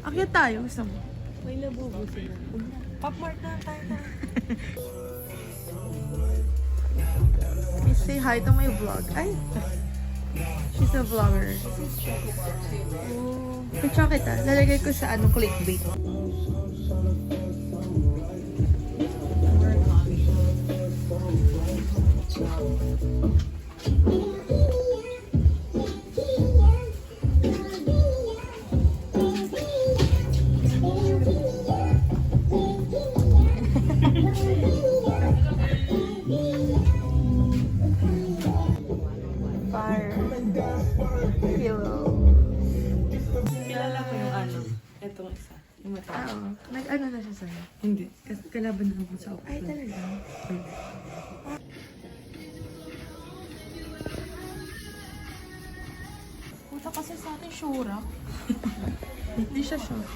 Akyat tayo, gusto mo? May labubo sila. Pop-mart na tayo na. Say hi to my vlog. Ay! She's a vlogger. Oh, picture kita. Lalagay ko sa clickbait. Kilala ko yung etong isa. Yung mata. Oo. Nag-ano na siya sa'yo? Hindi. Kalaban na ako sa office. Ay, talaga? Puta kasi sa atin, Shura. Hindi siya sure.